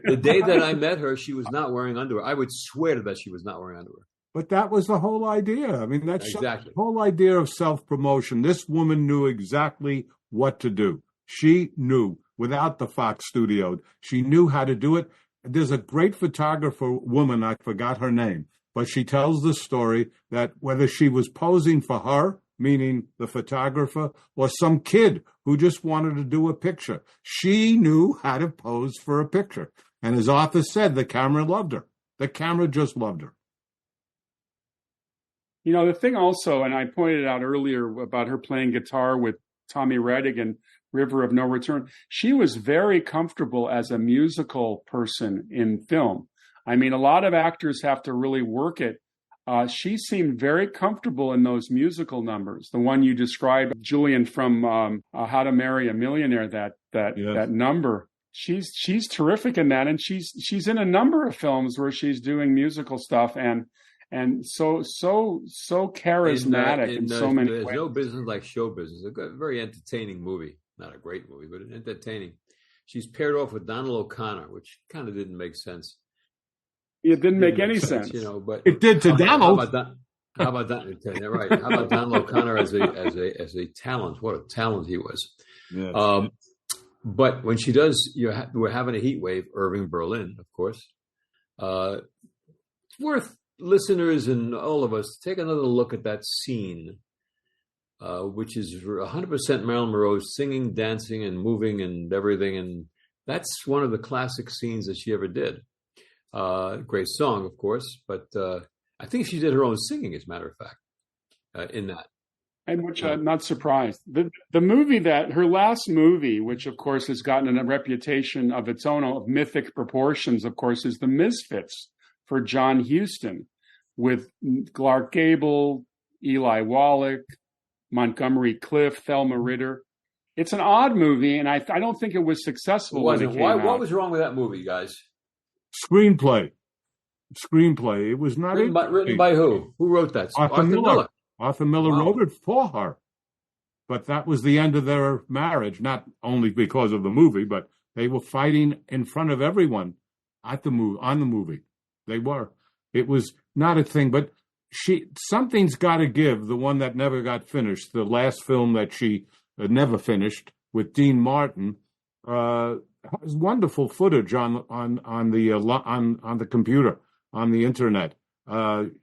The day that I met her, she was not wearing underwear. I would swear to that she was not wearing underwear. But that was the whole idea. I mean, that's exactly the whole idea of self-promotion. This woman knew exactly what to do. She knew, without the Fox studio, she knew how to do it. There's a great photographer woman, I forgot her name, but she tells the story that whether she was posing for her, meaning the photographer, or some kid who just wanted to do a picture, she knew how to pose for a picture. And as Arthur said, the camera loved her. The camera just loved her. The thing also, and I pointed out earlier about her playing guitar with Tommy Rettig and River of No Return, she was very comfortable as a musical person in film. I mean, a lot of actors have to really work it. She seemed very comfortable in those musical numbers. The one you described, Julian, from How to Marry a Millionaire, that number. She's terrific in that, and she's in a number of films where she's doing musical stuff, and so charismatic in so many ways. There's no business like show business. A very entertaining movie. Not a great movie, but entertaining. She's paired off with Donald O'Connor, which kind of didn't make sense. It didn't make any sense. But it did to Donald. How about that? Yeah, right. How about Donald O'Connor as a talent? What a talent he was. Yes. But when she does, we're having a heat wave. Irving Berlin, of course. It's worth listeners and all of us to take another look at that scene, which is 100% Marilyn Monroe singing, dancing, and moving and everything. And that's one of the classic scenes that she ever did. Great song, of course, but I think she did her own singing, as a matter of fact, in that. And which I'm not surprised. The movie her last movie, which of course has gotten a reputation of its own of mythic proportions, of course, is The Misfits for John Huston, with Clark Gable, Eli Wallach, Montgomery Clift, Thelma Ritter. It's an odd movie, and I don't think it was successful. When it came out. What was wrong with that movie, guys? Screenplay. It was not written by who? Who wrote that? Arthur Miller. Arthur Miller wrote it for her. But that was the end of their marriage, not only because of the movie, but they were fighting in front of everyone on the movie. They were. It was not a thing, but something's got to give. The one that never got finished, the last film that she never finished with Dean Martin, has wonderful footage on the computer, on the internet.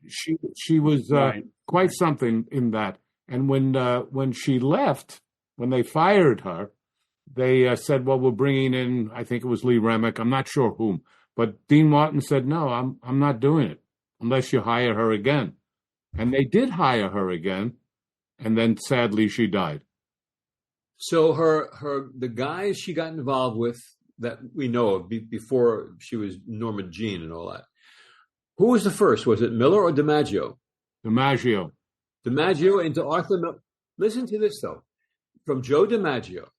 She was quite something in that. And when she left, when they fired her, they said, "Well, we're bringing in," I think it was Lee Remick. I'm not sure whom, but Dean Martin said, "No, I'm not doing it unless you hire her again." And they did hire her again, and then sadly she died. So the guys she got involved with that we know of before she was Norma Jean and all that. Who was the first? Was it Miller or DiMaggio? DiMaggio into Arthur Miller. Listen to this, though. From Joe DiMaggio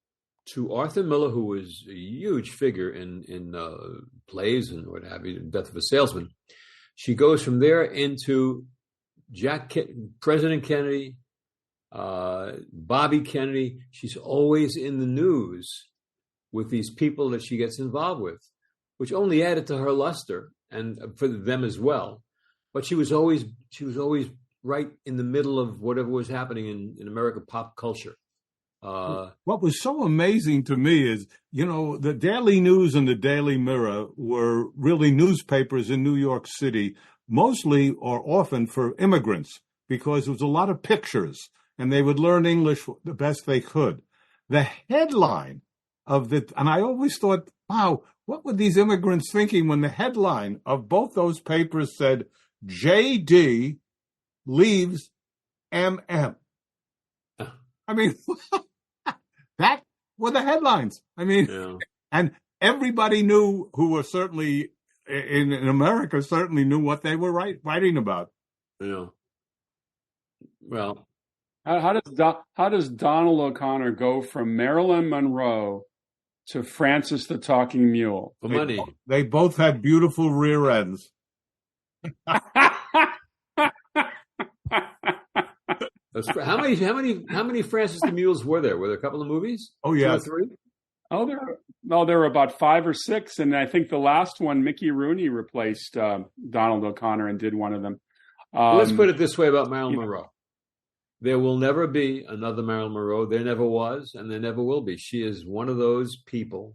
to Arthur Miller, who was a huge figure in plays and what have you, Death of a Salesman. She goes from there into President Kennedy, Bobby Kennedy. She's always in the news with these people that she gets involved with, which only added to her luster and for them as well. But she was always right in the middle of whatever was happening in American pop culture. What was so amazing to me is, the Daily News and the Daily Mirror were really newspapers in New York City, mostly or often for immigrants, because there was a lot of pictures and they would learn English the best they could. The headline and I always thought, wow, what were these immigrants thinking when the headline of both those papers said, J.D. leaves M.M.? I mean, that were the headlines. I mean, yeah. And everybody knew who were certainly in America certainly knew what they were writing about. Yeah. Well, how does Donald O'Connor go from Marilyn Monroe to Francis the Talking Mule? For money. They both had beautiful rear ends. How many Francis the Mules were there? Were there a couple of movies? Oh, yeah. 2 or 3? There were about 5 or 6, and I think the last one, Mickey Rooney replaced Donald O'Connor and did one of them. Let's put it this way about Marilyn Monroe. There will never be another Marilyn Monroe. There never was, and there never will be. She is one of those people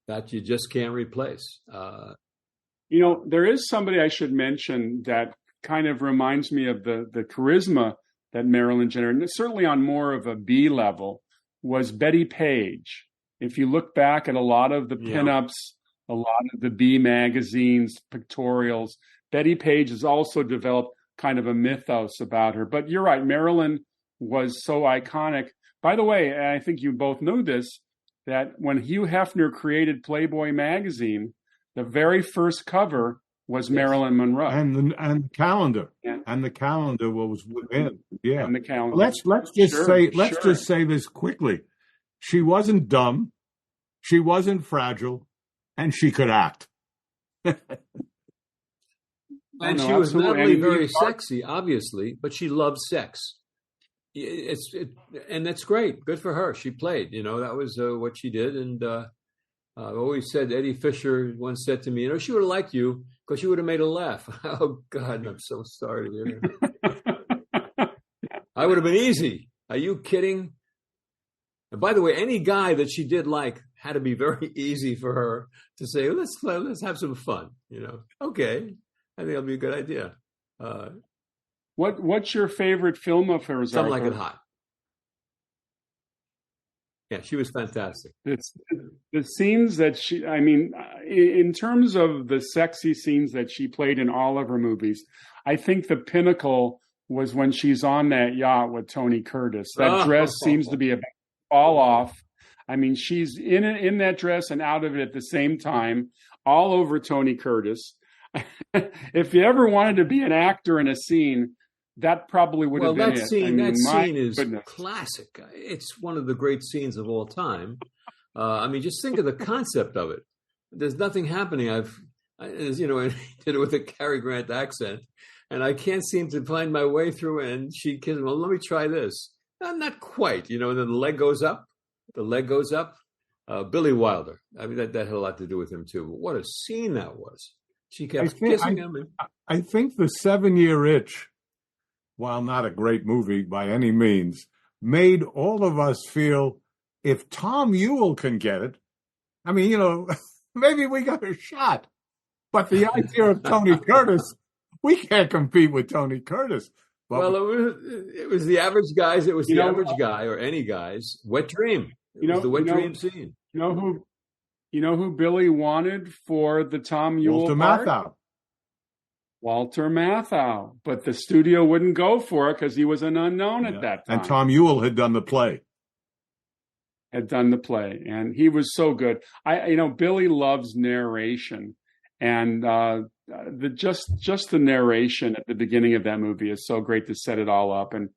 that you just can't replace. There is somebody I should mention that kind of reminds me of the charisma that Marilyn generated, certainly on more of a B level, was Betty Page. If you look back at a lot of the pinups, a lot of the B magazines, pictorials, Betty Page has also developed kind of a mythos about her. But you're right, Marilyn was so iconic. By the way, and I think you both know this, that when Hugh Hefner created Playboy magazine, the very first cover was Marilyn Monroe, and the calendar, and the calendar was within, and the calendar. Let's just say this quickly: she wasn't dumb, she wasn't fragile, and she could act. And she was not only very sexy, obviously, but she loved sex. And that's great. Good for her. She played. That was what she did. And I've always said, Eddie Fisher once said to me, she would have liked you because you would have made her laugh. Oh, God, I'm so sorry to hear that. I would have been easy. Are you kidding? And by the way, any guy that she did like had to be very easy for her to say, let's have some fun. Okay, I think that'll be a good idea. What's your favorite film of hers? Something Like Arthur? It Hot. Yeah, she was fantastic. It's the scenes that she, I mean, in terms of the sexy scenes that she played in all of her movies, I think the pinnacle was when she's on that yacht with Tony Curtis. That dress seems to be about to fall off. I mean, she's in that dress and out of it at the same time, all over Tony Curtis. If you ever wanted to be an actor in a scene, that probably would have been it. That scene is classic. It's one of the great scenes of all time. Just think of the concept of it. There's nothing happening. I did it with a Cary Grant accent, and I can't seem to find my way through it. And she kisses, well, let me try this. Not quite, and then the leg goes up. Billy Wilder. I mean, that had a lot to do with him too. But what a scene that was. She kept kissing him. I think The 7-Year Itch, while not a great movie by any means, made all of us feel, if Tom Ewell can get it, I mean, maybe we got a shot. But the idea of Tony Curtis, we can't compete with Tony Curtis. But it was the average guys. It was the average guy or any guy's wet dream. It was the wet dream scene. You know who Billy wanted for the Tom Ewell Walter part? Matthau. Walter Matthau, but the studio wouldn't go for it because he was an unknown at that time. And Tom Ewell had done the play. And he was so good. Billy loves narration, and just the narration at the beginning of that movie is so great to set it all up. And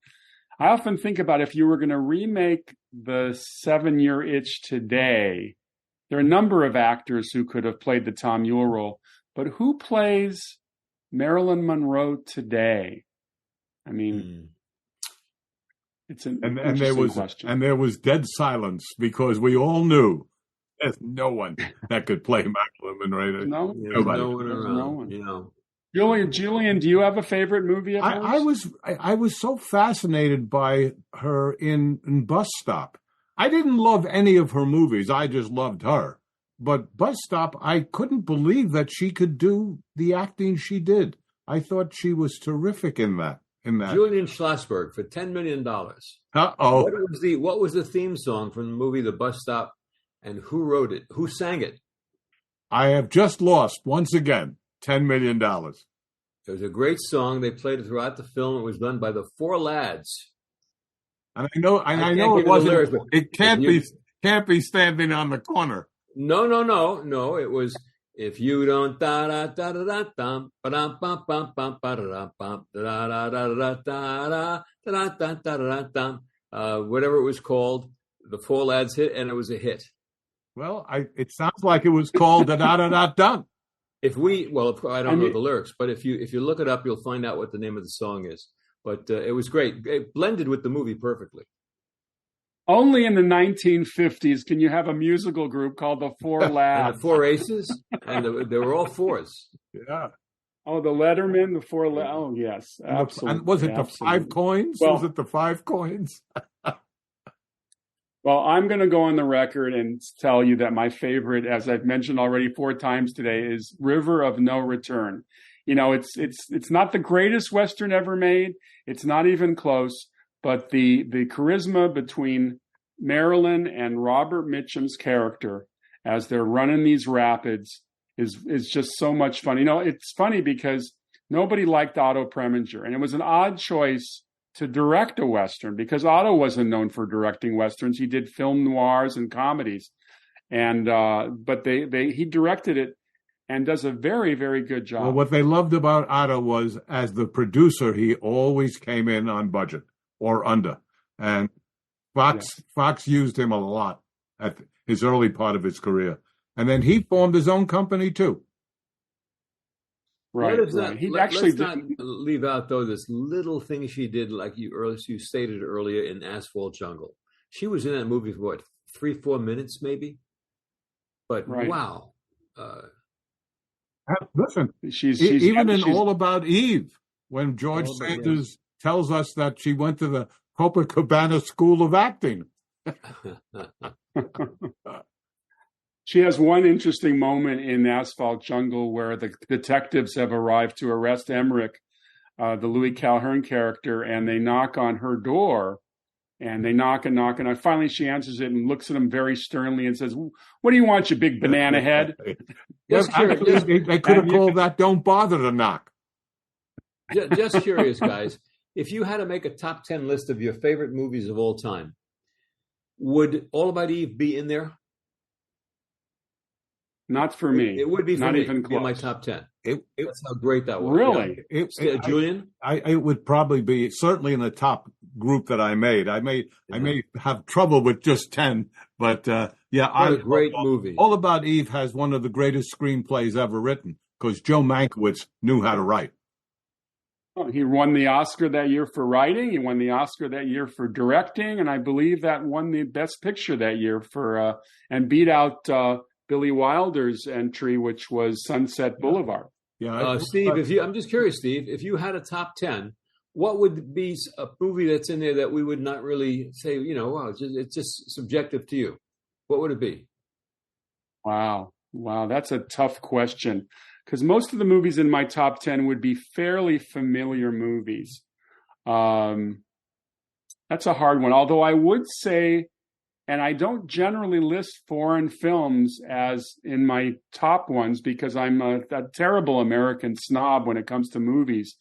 I often think about if you were going to remake the 7-Year Itch today, there are a number of actors who could have played the Tom Ewell role, but who plays Marilyn Monroe today? I mean, it's an interesting question. And there was dead silence because we all knew there's no one that could play Marilyn Monroe. No one. Julian, do you have a favorite movie of hers? I was so fascinated by her in Bus Stop. I didn't love any of her movies. I just loved her. But Bus Stop, I couldn't believe that she could do the acting she did. I thought she was terrific in that. Julian Schlossberg for $10 million. Uh-oh. What was the theme song from the movie The Bus Stop, and who wrote it? Who sang it? I have just lost, once again, $10 million. It was a great song. They played it throughout the film. It was done by the Four Lads. And I know it wasn't. Lyrics, it can't be Standing on the Corner. No. It was if you don't da da da da da dum ba dum bum bum bum ba da bum da da da da da da da da da dum. Whatever it was called, the Four Lads hit, and it was a hit. Well, it sounds like it was called da da da da dum. I don't know the lyrics, but if you look it up, you'll find out what the name of the song is. But it was great. It blended with the movie perfectly. Only in the 1950s can you have a musical group called the Four Lads. The Four Aces, and they were all fours. Yeah. Oh, the Letterman, the Four Lads. Oh, yes, absolutely. And was it the Five Coins? Was it the Five Coins? Well, I'm going to go on the record and tell you that my favorite, as I've mentioned already 4 times today, is River of No Return. It's not the greatest Western ever made. It's not even close. But the charisma between Marilyn and Robert Mitchum's character as they're running these rapids is just so much fun. It's funny because nobody liked Otto Preminger, and it was an odd choice to direct a Western because Otto wasn't known for directing Westerns. He did film noirs and comedies, and but he directed it and does a very, very good job. Well, what they loved about Otto was, as the producer, he always came in on budget or under, and Fox used him a lot at his early part of his career, and then he formed his own company too. Right. Let's not leave out, though, this little thing she did, like you stated earlier, in Asphalt Jungle. She was in that movie for 3-4 minutes, maybe. But wow. Listen, she's even in All About Eve, when George Sanders tells us that she went to the Copacabana School of Acting. She has one interesting moment in Asphalt Jungle where the detectives have arrived to arrest Emmerich, the Louis Calhern character, and they knock on her door. And they knock and knock, and finally she answers it and looks at him very sternly and says, "What do you want, you big banana head?" Yes, actually, they could have called that "Don't bother to knock." Just curious, guys. If you had to make a top 10 list of your favorite movies of all time, would All About Eve be in there? Not for me. It would be for not me. Even close. In my top 10. That's how great that was. Really? Yeah. Julian? It would probably be certainly in the top group that I made. I may have trouble with just 10, but what a great movie. All About Eve has one of the greatest screenplays ever written because Joe Mankiewicz knew how to write. Oh, he won the Oscar that year for writing. He won the Oscar that year for directing, and I believe that won the Best Picture that year for and beat out Billy Wilder's entry, which was Sunset Boulevard. Yeah, Steve. I'm just curious, Steve, if you had a top 10, what would be a movie that's in there that we would not really say, wow, it's just subjective to you? What would it be? Wow, that's a tough question because most of the movies in my top 10 would be fairly familiar movies. That's a hard one. Although I would say, and I don't generally list foreign films as in my top ones because I'm a terrible American snob when it comes to movies.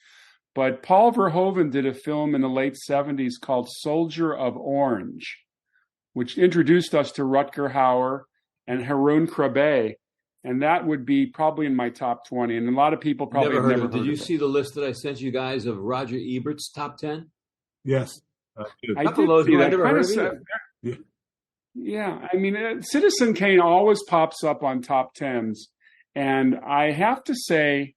But Paul Verhoeven did a film in the late 70s called Soldier of Orange, which introduced us to Rutger Hauer and Haroun Krabbe. And that would be probably in my top 20. And a lot of people probably never heard of it. Did you see the list that I sent you guys of Roger Ebert's top 10? Yes. I did see that. Never heard of it. Yeah, I mean, Citizen Kane always pops up on top 10s. And I have to say,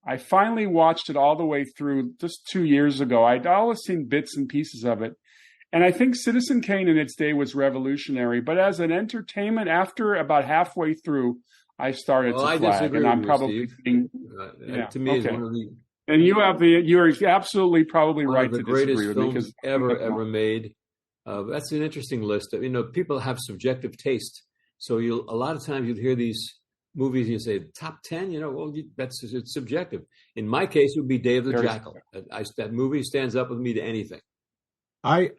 I finally watched it all the way through just 2 years ago. I'd always seen bits and pieces of it. And I think Citizen Kane in its day was revolutionary. But as an entertainment, after about halfway through, I started to flag. Disagree and with I'm probably Steve. To me, it's one of the... And you're absolutely probably right to disagree with me. One of the greatest films ever made. That's an interesting list. People have subjective taste. So a lot of times you'll hear these movies and you say, top 10, it's subjective. In my case, it would be Day of the Jackal. That movie stands up with me to anything. I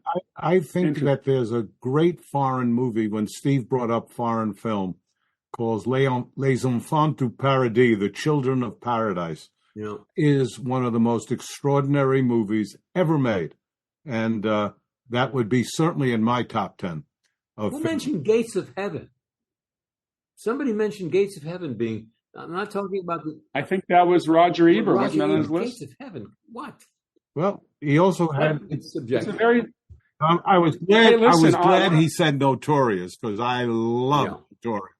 think that there's a great foreign movie when Steve brought up foreign film called Les Enfants du Paradis, The Children of Paradise. Is one of the most extraordinary movies ever made. And that would be certainly in my top 10. Who mentioned Gates of Heaven? Somebody mentioned Gates of Heaven being... I'm not talking about the... I think that was Roger Ebert. Wasn't that on his list? Gates of Heaven. What? Well, he also had... It's subjective. It's a very... I was glad he said Notorious because I love Notorious.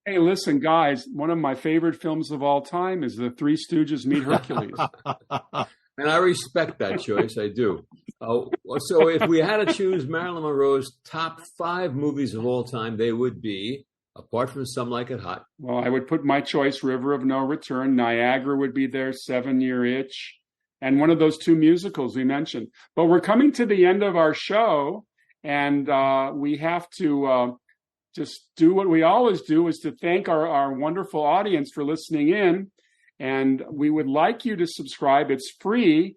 Hey, listen, guys, one of my favorite films of all time is The Three Stooges Meet Hercules. And I respect that choice. I do. So if we had to choose Marilyn Monroe's top 5 movies of all time, they would be, apart from Some Like It Hot. Well, I would put my choice, River of No Return. Niagara would be there, 7 Year Itch, and one of those 2 musicals we mentioned. But we're coming to the end of our show, and we have to just do what we always do, is to thank our wonderful audience for listening in. And we would like you to subscribe. It's free.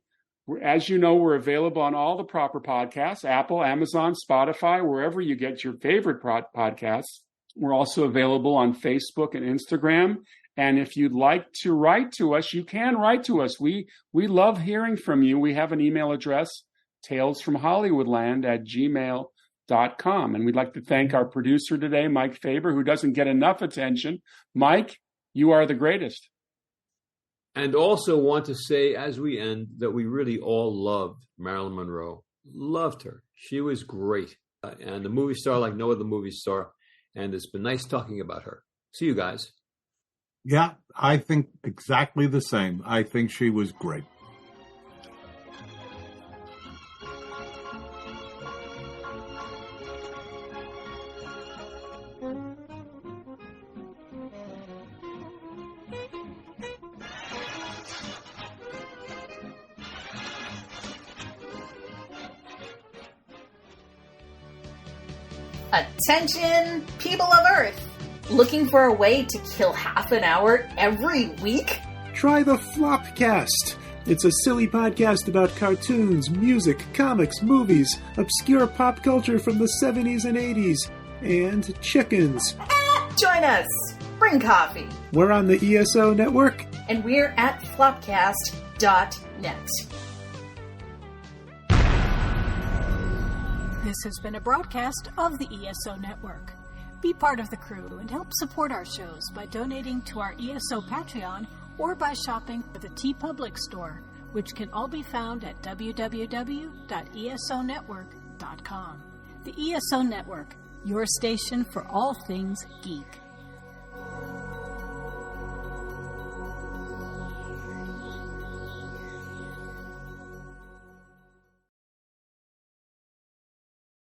As you know, we're available on all the proper podcasts, Apple, Amazon, Spotify, wherever you get your favorite podcasts. We're also available on Facebook and Instagram. And if you'd like to write to us, you can write to us. We love hearing from you. We have an email address, talesfromhollywoodland@gmail.com. And we'd like to thank our producer today, Mike Faber, who doesn't get enough attention. Mike, you are the greatest. And also want to say, as we end, that we really all loved Marilyn Monroe. Loved her. She was great. And a movie star like no other movie star. And it's been nice talking about her. See you guys. Yeah, I think exactly the same. I think she was great. Attention, people of Earth! Looking for a way to kill half an hour every week? Try the Flopcast. It's a silly podcast about cartoons, music, comics, movies, obscure pop culture from the 70s and 80s, and chickens. Join us! Bring coffee! We're on the ESO network. And we're at flopcast.net. This has been a broadcast of the ESO Network. Be part of the crew and help support our shows by donating to our ESO Patreon or by shopping at the TeePublic store, which can all be found at www.esonetwork.com. The ESO Network, your station for all things geek.